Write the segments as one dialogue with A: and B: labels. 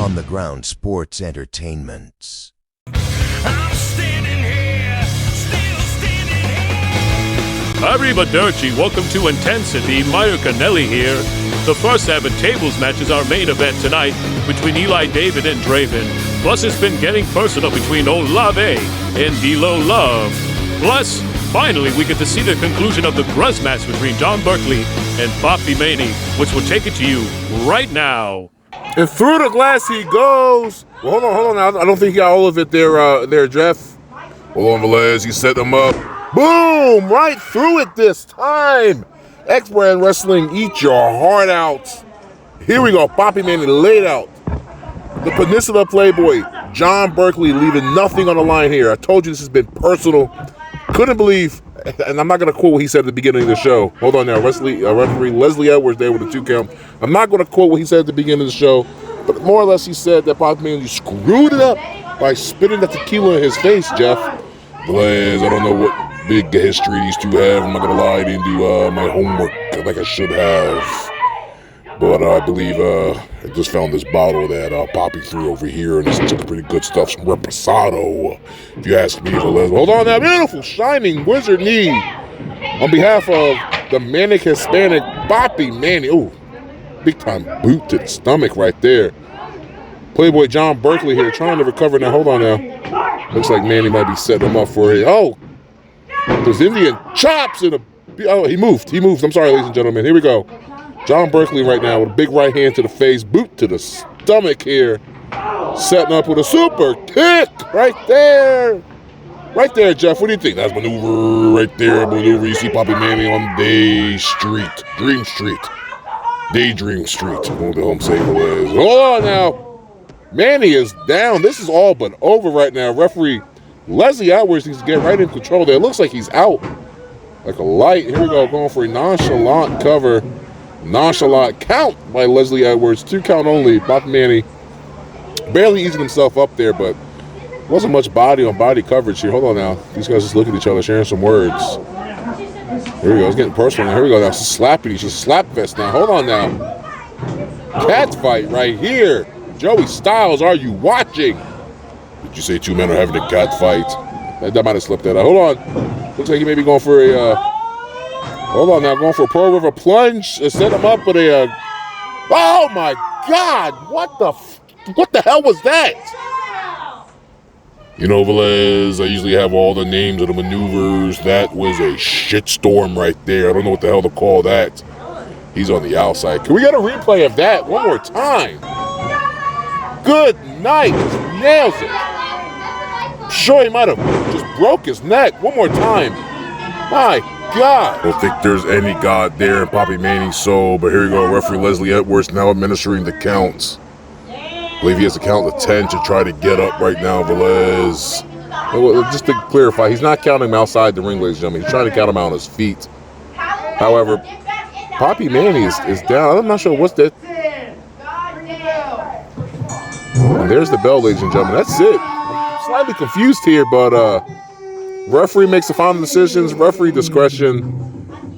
A: on-the-ground sports entertainments.
B: I'm standing here, still standing here.
C: Arrivederci, welcome to Intensity. Mario Canelli here. The first ever tables match is our main event tonight between Eli David and Draven. Plus, it's been getting personal between Olavé and D-Lo Love. Plus, finally, we get to see the conclusion of the Gruz match between Berkley and Papi Manny, which will take it to you right now.
D: And through the glass he goes. Well, hold on. I don't think he got all of it there, Jeff. Hold on, Velez. He set them up. Boom! Right through it this time. X-Brand Wrestling, eat your heart out. Here we go. Papi Manny laid out. The Peninsula Playboy, Berkley, leaving nothing on the line here. I told you this has been personal. Couldn't believe, and I'm not going to quote what he said at the beginning of the show. Hold on now. Referee Leslie Edwards there with a 2 count. I'm not going to quote what he said at the beginning of the show, but more or less he said that Papi Manny screwed it up by spitting the tequila in his face, Jeff. Blaze, I don't know what big history these two have. I'm not going to lie, I didn't do my homework like I should have. But I believe I just found this bottle that Papi threw over here, and this is pretty good stuff, some Reposado, if you ask me. Hold on now, beautiful, shining wizard knee on behalf of the Manic Hispanic Papi Manny. Ooh, big time boot to the stomach right there. Playboy Berkley here trying to recover now. Hold on now. Looks like Manny might be setting him up for it. Oh, those Indian chops in a. Oh, he moved. I'm sorry, ladies and gentlemen. Here we go. Berkley right now with a big right hand to the face, boot to the stomach here. Setting up with a super kick right there. Right there, Jeff. What do you think? That's maneuver right there. Maneuver. You see Papi Manny on Daydream Street. What the hell I'm saying was. Hold on now. Manny is down. This is all but over right now. Referee Leslie Edwards needs to get right in control there. It looks like he's out like a light. Here we go. Going for a nonchalant cover. Nonchalant count by Leslie Edwards. 2 count only. Papi Manny barely easing himself up there, but wasn't much body on body coverage here. Hold on now. These guys just look at each other, sharing some words. Here we go. It's getting personal. Here we go. Now it's slapping. He's just slap fest now. Hold on now. Cat fight right here. Joey Styles, are you watching? Did you say 2 men are having a cat fight? That might have slipped that out. Hold on. Looks like he may be going for a. Hold on now, going for a Pearl River plunge. Set him up with a. Oh my God! What the hell was that? You know, Velez, I usually have all the names of the maneuvers. That was a shitstorm right there. I don't know what the hell to call that. He's on the outside. Can we get a replay of that one more time? Good night. Nails it. I'm sure he might have just broke his neck. One more time. My God. I don't think there's any God there in Papi Manny's soul, but here you go. Referee Leslie Edwards now administering the counts. I believe he has to count to 10 to try to get up right now, Velez. Just to clarify, he's not counting him outside the ring, ladies and gentlemen. He's trying to count him out on his feet. However, Papi Manny is down. I'm not sure what's that. And there's the bell, ladies and gentlemen. That's it. I'm slightly confused here, but referee makes the final decisions. Referee discretion.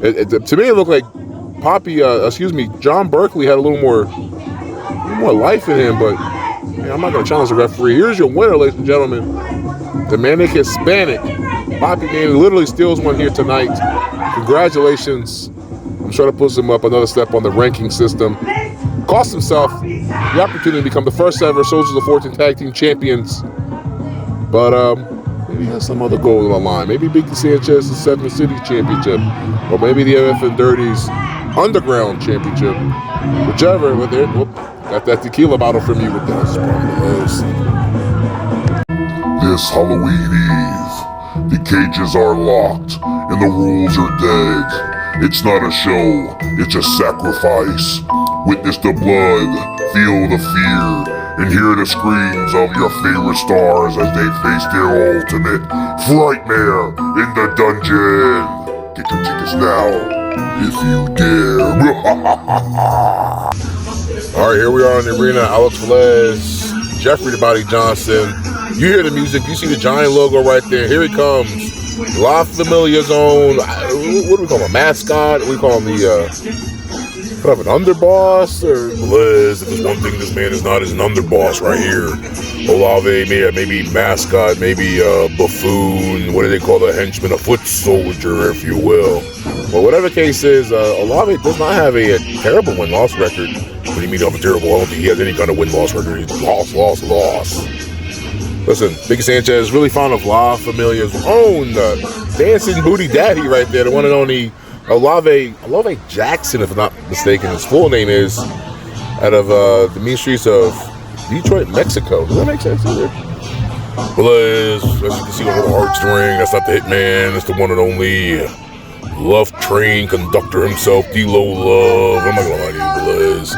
D: To me, it looked like Berkley had a little more life in him, but I'm not going to challenge the referee. Here's your winner, ladies and gentlemen. The Manic Hispanic. Papi Manny literally steals one here tonight. Congratulations. I'm sure that puts him up another step on the ranking system. Cost himself the opportunity to become the first ever Soldiers of Fortune Tag Team Champions. But maybe he has some other goal on the line. Maybe Big Sanchez's 7 City Championship. Or maybe the MF and Dirty's Underground Championship. Whichever. Got that tequila bottle from you with that.
E: This Halloween Eve, the cages are locked and the rules are dead. It's not a show, it's a sacrifice. Witness the blood, feel the fear, and hear the screams of your favorite stars as they face their ultimate frightmare in the dungeon. Get your tickets now, if you dare.
D: Alright, here we are in the arena. Alex Velez, Jeffrey the Body Johnson. You hear the music, you see the giant logo right there. Here he comes. La Familia Zone. What do we call him? A mascot? We call him the What up, an underboss? Or Liz, if there's one thing this man is not, is an underboss right here. Olavé, maybe mascot, maybe buffoon. What do they call the henchman? A foot soldier, if you will. Well, whatever the case is, Olavé does not have a terrible win-loss record. What do you mean off a terrible? I don't think he has any kind of win-loss record. He's lost. Listen, Big Sanchez really fond of La Familia's own dancing booty daddy right there, the one and only Olavé Jackson, if I'm not mistaken. His full name is, out of the mean streets of Detroit, Mexico. Does that make sense either? Well, as you can see, the little heartstring, that's not the hitman, it's the one and only Love Train conductor himself, D-Lo Love. I'm not gonna lie to you, Liz.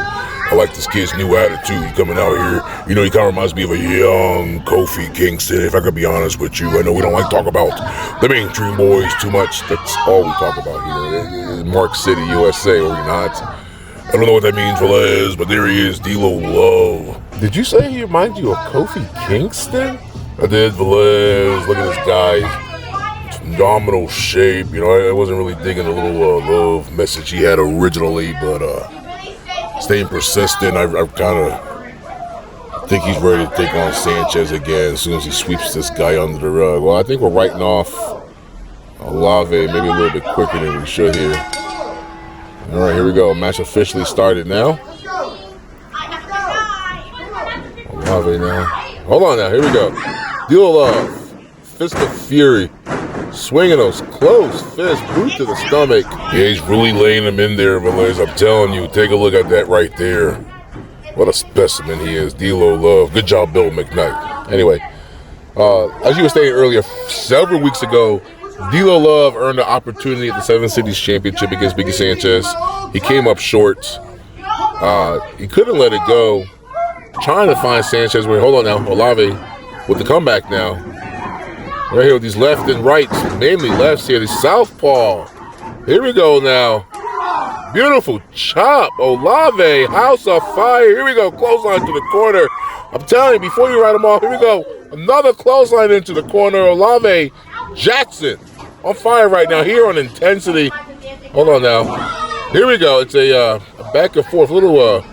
D: I like this kid's new attitude coming out here. You know, he kind of reminds me of a young Kofi Kingston, if I could be honest with you. I know we don't like to talk about the mainstream boys too much. That's all we talk about here. In Mark City, U.S.E, or not. I don't know what that means for Les, but there he is, D-Lo Love. Did you say he reminds you of Kofi Kingston? I did, Velez. Look at this guy. Phenomenal shape. You know, I wasn't really digging the little love message he had originally, but staying persistent. I kind of think he's ready to take on Sanchez again as soon as he sweeps this guy under the rug. Well, I think we're writing off Olavé maybe a little bit quicker than we should here. All right, here we go. Match officially started now. Olavé now. Hold on now. Here we go. D-Lo Love. Fist of Fury. Swinging those close fists, boot to the stomach. Yeah, he's really laying him in there, Velez. I'm telling you, take a look at that right there. What a specimen he is, D-Lo Love. Good job, Bill McKnight. Anyway, as you were saying earlier, several weeks ago, D-Lo Love earned an opportunity at the Seven Cities Championship against Biggie Sanchez. He came up short. He couldn't let it go. Trying to find Sanchez. Wait, hold on now. Olavé with the comeback now. Right here with these left and rights, mainly lefts here. The southpaw. Here we go now. Beautiful chop. Olavé, house of fire. Here we go. Clothesline to the corner. I'm telling you, before you write them off, here we go. Another clothesline into the corner. Olavé Jackson on fire right now here on Intensity. Hold on now. Here we go. It's a back and forth little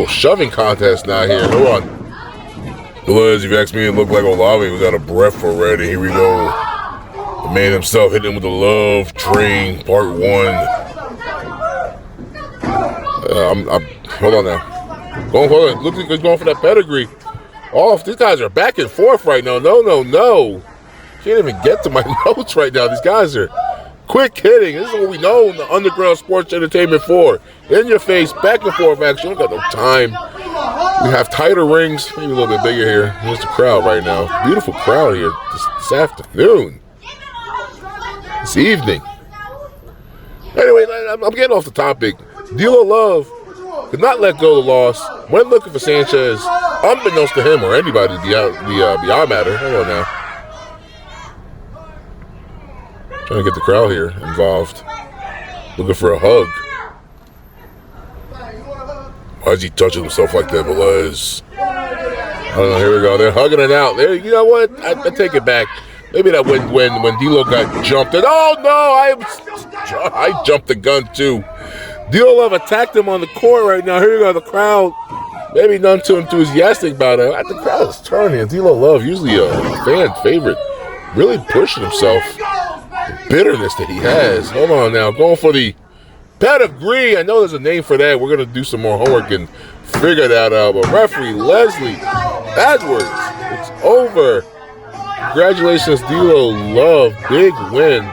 D: shoving contest now here. Hold on. Liz, if you ask me, it looked like Olavé was out of breath already. Here we go. The man himself hitting him with the Love Train, part 1. Hold on now. Hold on. Looks like he's going for that pedigree. These guys are back and forth right now. No. Can't even get to my notes right now. These guys are quick hitting. This is what we know the underground sports entertainment for. In your face, back and forth action. We don't got no time. We have tighter rings, maybe a little bit bigger here. Here's the crowd right now. Beautiful crowd here this afternoon. This evening. Anyway, I'm getting off the topic. D-Lo Love could not let go of the loss. Went looking for Sanchez, unbeknownst to him or anybody beyond matter. Hold on now. Trying to get the crowd here involved. Looking for a hug. Why is he touching himself like that, Velez? I don't know. Here we go. They're hugging it out. There. You know what? I take it back. Maybe that when D-Lo got jumped. Oh no! I jumped the gun too. D-Lo Love attacked him on the court right now. Here we go. The crowd. Maybe none too enthusiastic about it. The crowd is turning. D-Lo Love, usually a fan favorite, really pushing himself. The bitterness that he has. Hold on now. Going for the pedigree. I know there's a name for that. We're going to do some more homework and figure that out. But referee Leslie Edwards, it's over. Congratulations, D-Lo Love. Big win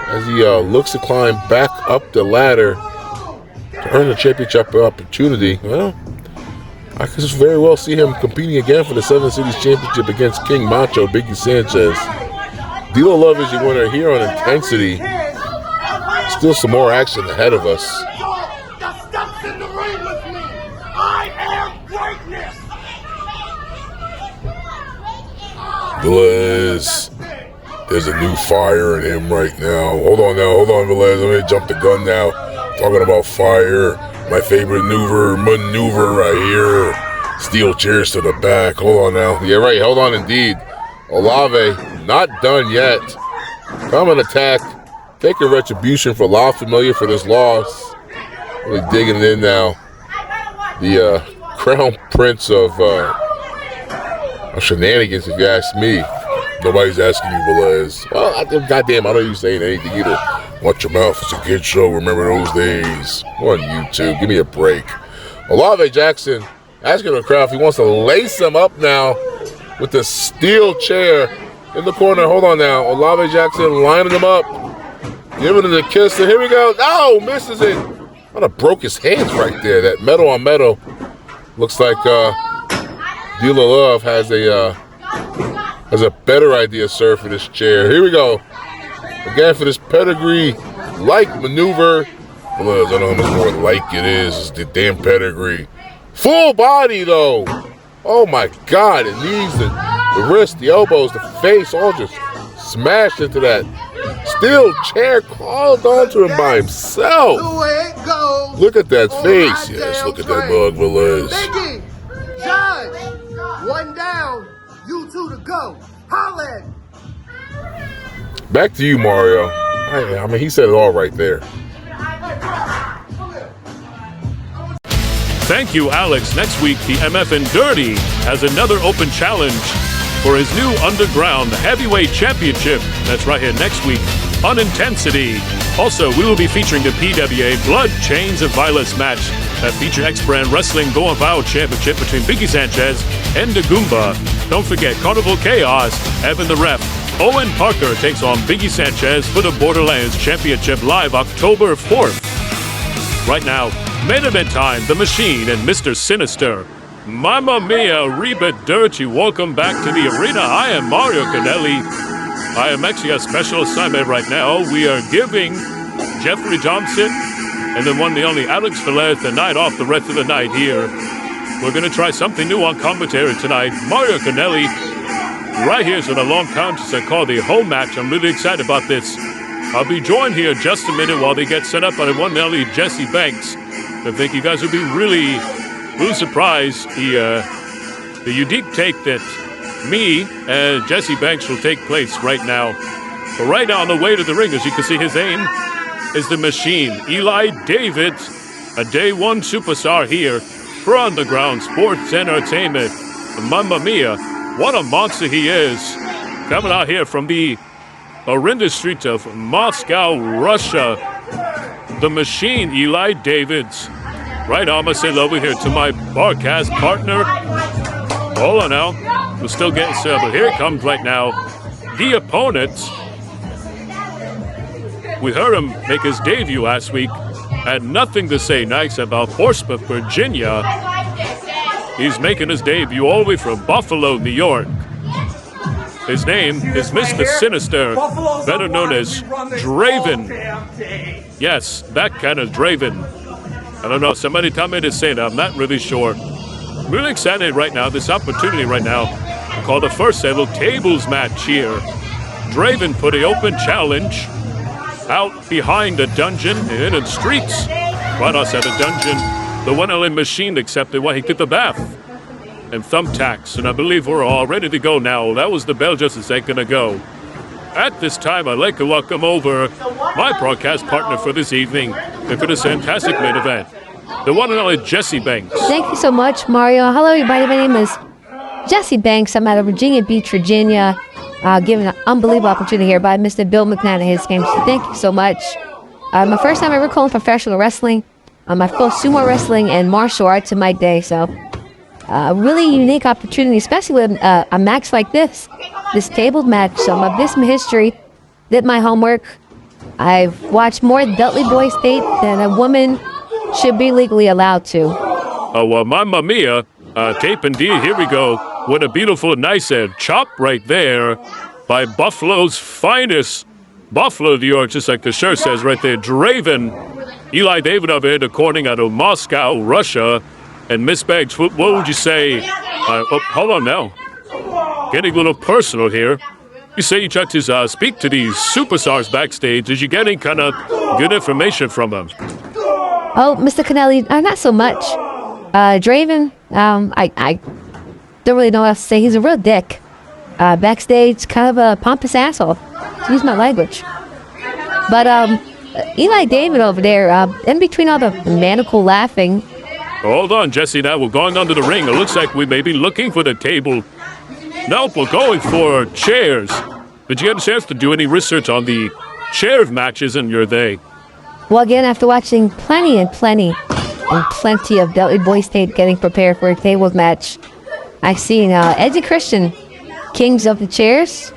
D: as he looks to climb back up the ladder to earn the championship opportunity. Well, I could very well see him competing again for the Seven Cities Championship against King Macho, Biggie Sanchez. D-Lo Love is your winner here on Intensity. Still some more action ahead of us. Velez, there's a new fire in him right now. Hold on, Velez. I'm gonna jump the gun now. Talking about fire, my favorite maneuver right here. Steel chairs to the back. Hold on now. Yeah, right. Hold on, indeed. Olavé, not done yet. Come and attack. Take a retribution for La Familia for this loss. Really digging it in now. The crown prince of shenanigans, if you ask me. Nobody's asking you, Velez. Well, goddamn, I don't know you saying anything either. Watch your mouth. It's a kid show. Remember those days. On YouTube. Give me a break. Olavé Jackson asking the crowd if he wants to lace him up now with the steel chair in the corner. Hold on now. Olavé Jackson lining him up. Giving him the kiss. And here we go. Oh, misses it. Kind of broke his hands right there. That metal on metal. Looks like Dealer Love has a better idea, sir, for this chair. Here we go. Again, for this pedigree-like maneuver. Well, I don't know how much more like it is. It's the damn pedigree. Full body, though. Oh, my God. It needs the wrist, the elbows, the face, all just smashed into that steel chair, crawled onto him by himself. Look at that face. Yes, look at that mug, Velez.
F: Judge, one down, you two to go. Holla!
D: Back to you, Mario. I mean, he said it all right there.
C: Thank you, Alex. Next week, the MFN Dirty has another open challenge for his new Underground Heavyweight Championship. That's right here next week on Intensity. Also, we will be featuring the PWA Blood Chains of Violence match that feature X-Brand Wrestling Going Viral Championship between Biggie Sanchez and the Goomba. Don't forget, Carnival Chaos, Evan the Ref, Owen Parker takes on Biggie Sanchez for the Borderlands Championship live October 4th. Right now, main event time, The Machine and Mr. Sinister. Mamma mia, Reba Dirty, welcome back to the arena. I am Mario Canelli. I am actually a special assignment right now. We are giving Jeffrey Johnson and the one and the only Alex Velez the night off the rest of the night here. We're going to try something new on commentary tonight. Mario Canelli, right here is in a long contest I call the home match. I'm really excited about this. I'll be joined here just a minute while they get set up by the one and only Jesse Banks. I think you guys will be really surprised. The unique take that me and Jesse Banks will take place right now. But right now on the way to the ring, as you can see, his name is The Machine. Eli David, a day one superstar here for Underground Sports Entertainment. Mamma mia, what a monster he is. Coming out here from the horrendous streets of Moscow, Russia. The Machine, Eli Davids. Right on, I'm going to say over here to my broadcast partner. Hold on now. We're still getting set up, but here it comes right now. The opponent. We heard him make his debut last week. Had nothing to say nice about Portsmouth, Virginia. He's making his debut all the way from Buffalo, New York. His name is Mr. Sinister, better known as Draven. Yes, that kind of Draven. I don't know, somebody tell me to say that, I'm not really sure. I'm really excited right now, this opportunity right now, called the first ever tables match here. Draven put an open challenge out behind the dungeon in the streets. Right outside the dungeon, the one only Machine accepted when he did the bath. And thumbtacks, and I believe we're all ready to go now. That was the bell just a second ago. At this time, I'd like to welcome over my broadcast partner for this evening and for this fantastic main event, the one and only Jesse Banks.
G: Thank you so much, Mario. Hello, everybody. My name is Jesse Banks. I'm out of Virginia Beach, Virginia, given an unbelievable opportunity here by Mr. Bill McNabb and his game. So thank you so much. My first time ever calling professional wrestling. My first sumo wrestling and martial arts in my day, so a really unique opportunity, especially with a match like this table match. So I've did some history, did my homework. I've watched more Dudley Boy State than a woman should be legally allowed to.
C: Oh, well, Mamma Mia, tape indeed, here we go. What a beautiful, nice chop right there by Buffalo's finest. Buffalo, New York, just like the shirt says right there. Draven, Eli David over here, according out of Moscow, Russia. And Miss Banks, what would you say? Hold on now. Getting a little personal here. You say you tried to speak to these superstars backstage. Did you get any kind of good information from them?
G: Oh, Mr. Canelli, not so much. Draven, I don't really know what else to say. He's a real dick. Backstage, kind of a pompous asshole. To use my language. But Eli David over there, in between all the maniacal laughing.
C: Hold on, Jesse. Now we're going under the ring. It looks like we may be looking for the table. Nope, we're going for chairs. Did you get a chance to do any research on the chair matches in your day?
G: Well, again, after watching plenty of Belly Boys tape getting prepared for a tables match, I've seen Edge and Christian, kings of the chairs.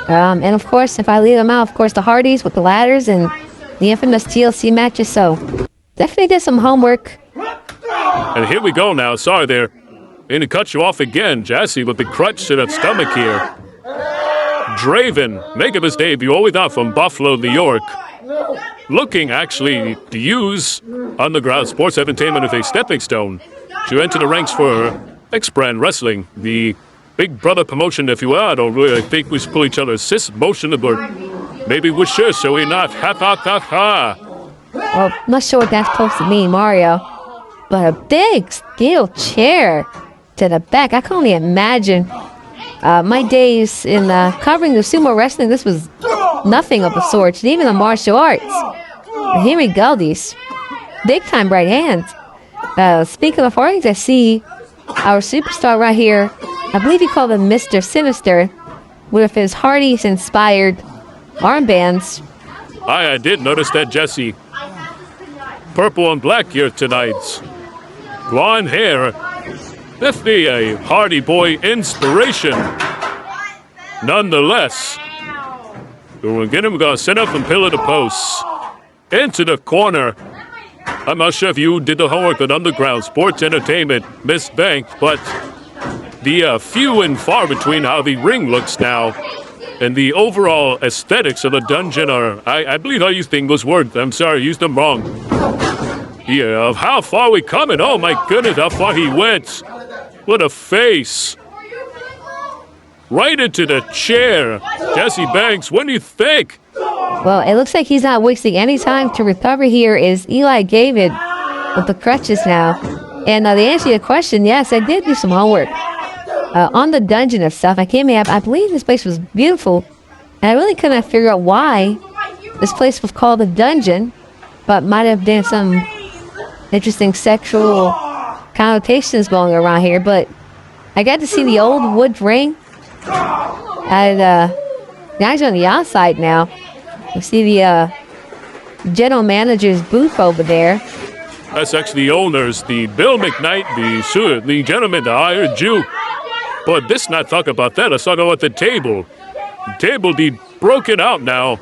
G: And of course, if I leave them out, of course, the Hardys with the ladders and the infamous TLC matches. So definitely did some homework.
C: And here we go now. Sorry there. Going to cut you off again, Jesse, with the crutch to the stomach here. Draven, making his debut all the way down from Buffalo, New York. Looking, actually, to use Underground Sports Entertainment as a stepping stone to enter the ranks for X-Brand Wrestling, the Big Brother promotion, if you will. I don't really think we should pull each other's sis motion, but maybe we should, so we not. Ha ha ha ha.
G: Well, I'm not sure what that's supposed to mean, Mario. But a big steel chair to the back. I can only imagine. My days in covering the sumo wrestling, this was nothing of the sort. And even the martial arts. And here we go, these big-time right hands. Speaking of Hardys, I see our superstar right here. I believe he called him Mr. Sinister, with his Hardys-inspired armbands.
C: I did notice that, Jesse. Purple and black here tonight. Blonde hair. Definitely a Hardy Boy inspiration. Nonetheless, we're going to set up and pillar the posts. Into the corner. I'm not sure if you did the homework on Underground Sports Entertainment, Miss Banks, but the few and far between how the ring looks now and the overall aesthetics of the dungeon are, I believe I used the English word. I'm sorry, I used them wrong. Yeah, of how far we coming. Oh my goodness, how far he went. What a face. Right into the chair. Jesse Banks, what do you think?
G: Well, it looks like he's not wasting any time to recover here is Eli David with the crutches now. And to answer your question, yes, I did do some homework on the dungeon of stuff. I came here, I believe this place was beautiful. And I really couldn't figure out why this place was called a dungeon, but might have been some interesting sexual connotations going around here. But I got to see the old wood ring. And guys on the outside now. You see the general manager's booth over there.
C: That's actually the owners, the Bill McKnight, the gentleman, the hired Jew. But this not talk about that. Let's talk about the table. The table be broken out now.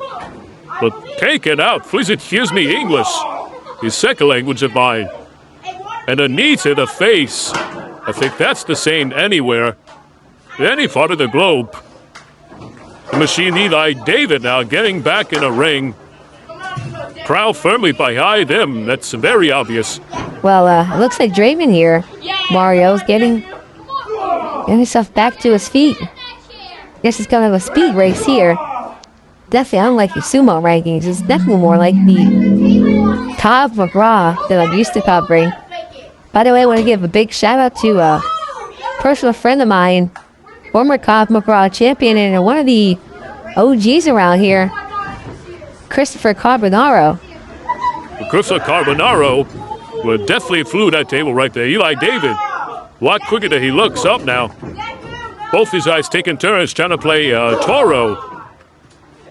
C: But taken out. Please excuse me, English. The second language of mine. And a knee to the face. I think that's the same anywhere. In any part of the globe. The machine Eli David now getting back in a ring. Proud firmly behind him. That's very obvious.
G: Well, it looks like Draven here. Mario's getting himself back to his feet. Guess it's kind of a speed race here. Definitely, I don't like the sumo rankings. It's definitely more like the Cobb McGraw that I'm used to covering. By the way, I want to give a big shout out to a personal friend of mine, former Cobb McGraw champion and one of the OGs around here, Christopher Carbonaro.
C: Christopher Carbonaro would definitely flew that table right there. Eli David, a lot quicker than he looks up now. Both these guys taking turns trying to play Toro.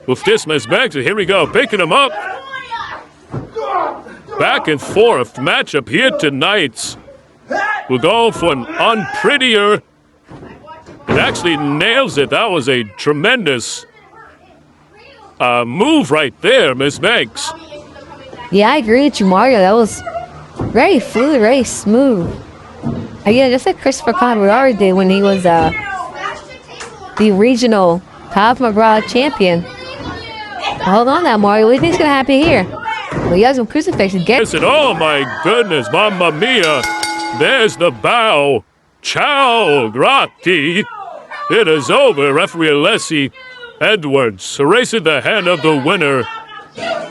C: With this Miss Banks, here we go, picking him up. Back and forth matchup here tonight. We're going for an unprettier. It actually nails it. That was a tremendous move right there, Miss Banks.
G: Yeah, I agree with you, Mario. That was very fluid, very smooth. Again, just like Christopher Carbonaro did when he was the regional Cobb McGraw champion. Hold on now, Mario. What do you think's going to happen here? Well, you have some crucifixes.
C: Oh, my goodness. Mamma mia. There's the bow. Ciao, grazie. It is over. Referee Olavé Edwards erasing the hand of the winner.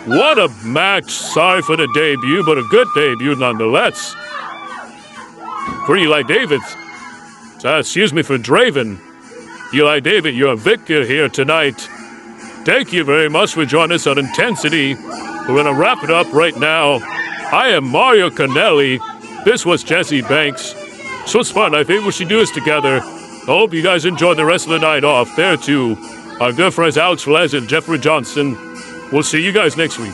C: What a match. Sorry for the debut, but a good debut nonetheless. For Eli David. Excuse me, for Draven. Eli David, you're a victor here tonight. Thank you very much for joining us on Intensity. We're going to wrap it up right now. I am Mario Canelli. This was Jesse Banks. This was fun. I think we should do this together. I hope you guys enjoy the rest of the night off. There, too, our good friends Alex Velez and Jeffrey Johnson. We'll see you guys next week.